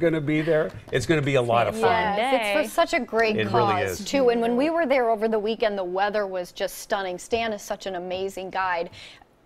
going to be there. It's going to be a lot of fun. Yes, it's for such a great cause, really is. too. And when we were there over the weekend, the weather was just stunning. Stan is such an amazing guide.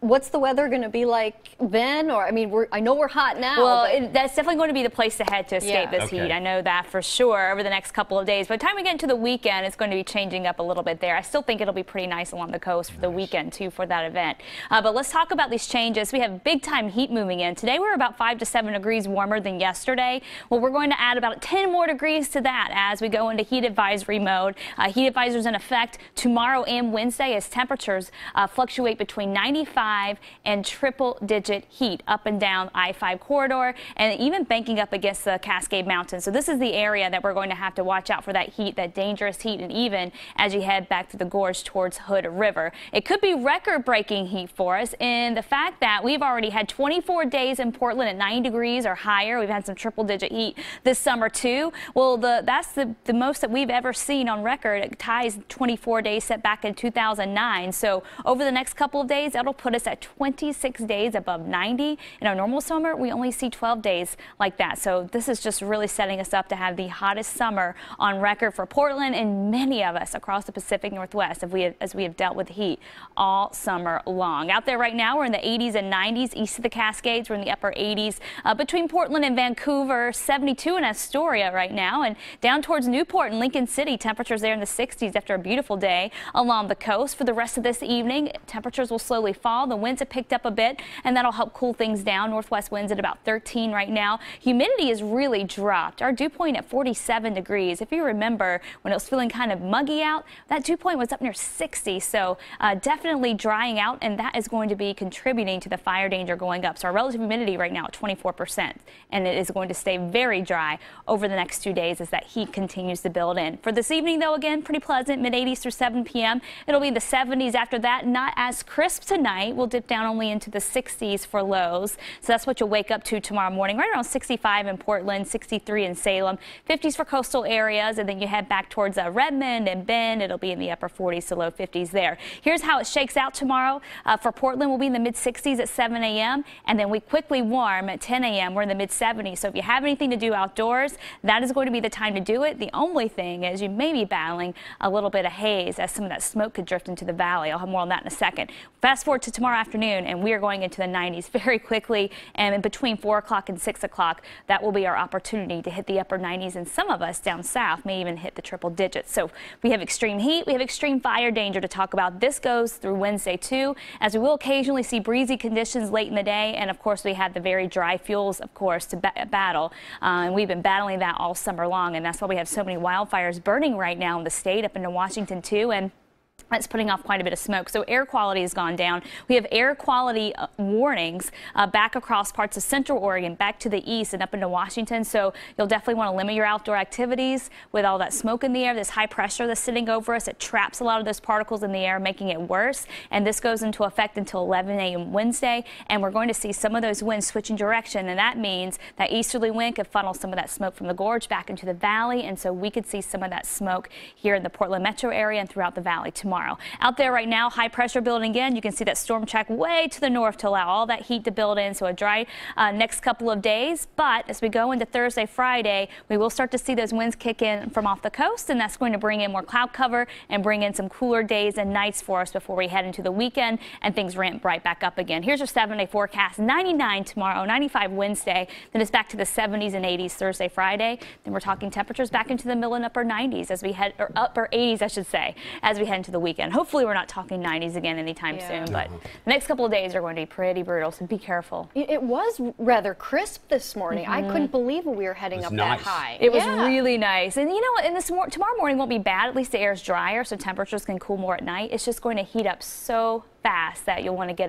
What's the weather going to be like then? Or I mean, I know we're hot now. Well, that's definitely going to be the place to head to escape this heat. I know that for sure over the next couple of days. By the time we get into the weekend, it's going to be changing up a little bit there. I still think it'll be pretty nice along the coast for the weekend too for that event. But let's talk about these changes. We have big time heat moving in. Today we're about 5 to 7 degrees warmer than yesterday. Well, we're going to add about 10 more degrees to that as we go into heat advisory mode. Heat advisories in effect tomorrow and Wednesday as temperatures fluctuate between 95 and triple-digit heat up and down I-5 corridor and even banking up against the Cascade Mountains. So this is the area that we're going to have to watch out for that heat, that dangerous heat, and even as you head back to the gorge towards Hood River. It could be record-breaking heat for us in the fact that we've already had 24 days in Portland at 90 degrees or higher. We've had some triple-digit heat this summer too. Well, that's the most that we've ever seen on record. It ties 24 days set back in 2009. So over the next couple of days, that'll put us at 26 days above 90. In our normal summer, we only see 12 days like that. So this is just really setting us up to have the hottest summer on record for Portland and many of us across the Pacific Northwest as we have dealt with heat all summer long. Out there right now, we're in the 80s and 90s. East of the Cascades, we're in the upper 80s. Between Portland and Vancouver, 72 in Astoria right now. And down towards Newport and Lincoln City, temperatures there in the 60s after a beautiful day along the coast. For the rest of this evening, temperatures will slowly fall. The winds have picked up a bit, and that'll help cool things down. Northwest winds at about 13 right now. Humidity has really dropped. Our dew point at 47 degrees. If you remember when it was feeling kind of muggy out, that dew point was up near 60. So definitely drying out, and that is going to be contributing to the fire danger going up. So our relative humidity right now at 24%, and it is going to stay very dry over the next 2 days as that heat continues to build in. For this evening, though, again, pretty pleasant, mid-80s through 7 p.m. It'll be in the 70s after that. Not as crisp tonight. We'll dip down only into the 60s for lows. So that's what you'll wake up to tomorrow morning, right around 65 in Portland, 63 in Salem, 50s for coastal areas, and then you head back towards Redmond and Bend. It'll be in the upper 40s to low 50s there. Here's how it shakes out tomorrow. For Portland, we'll be in the mid-60s at 7 a.m., and then we quickly warm at 10 a.m. We're in the mid-70s. So if you have anything to do outdoors, that is going to be the time to do it. The only thing is you may be battling a little bit of haze as some of that smoke could drift into the valley. I'll have more on that in a second. Fast forward to tomorrow afternoon, and we are going into the 90s very quickly, and in between 4 o'clock and 6 o'clock, that will be our opportunity to hit the upper 90s, and some of us down south may even hit the triple digits. So we have extreme heat, we have extreme fire danger to talk about. This goes through Wednesday too, as we will occasionally see breezy conditions late in the day, and of course we have the very dry fuels, of course, to battle, and we've been battling that all summer long, and that's why we have so many wildfires burning right now in the state, up into Washington too, and that's putting off quite a bit of smoke. So air quality has gone down. We have air quality warnings back across parts of central Oregon, back to the east and up into Washington. So you'll definitely want to limit your outdoor activities with all that smoke in the air. This high pressure that's sitting over us, it traps a lot of those particles in the air, making it worse. And this goes into effect until 11 a.m. Wednesday. And we're going to see some of those winds switching direction. And that means that easterly wind could funnel some of that smoke from the gorge back into the valley. And so we could see some of that smoke here in the Portland metro area and throughout the valley tomorrow. Out there right now, high pressure building in. You can see that storm track way to the north to allow all that heat to build in. So a dry next couple of days. But as we go into Thursday, Friday, we will start to see those winds kick in from off the coast, and that's going to bring in more cloud cover and bring in some cooler days and nights for us before we head into the weekend and things ramp right back up again. Here's your 7-day forecast. 99 tomorrow, 95 Wednesday. Then it's back to the 70s and 80s Thursday, Friday. Then we're talking temperatures back into the middle and upper 90s as we head, or upper 80s, I should say, as we head into the weekend. Hopefully we're not talking 90s again anytime soon, but the next couple of days are going to be pretty brutal, so be careful. It was rather crisp this morning. I couldn't believe we were heading up that high. It was really nice. And you know what, in this tomorrow morning won't be bad. At least the air is drier, so temperatures can cool more at night. It's just going to heat up so fast that you'll want to get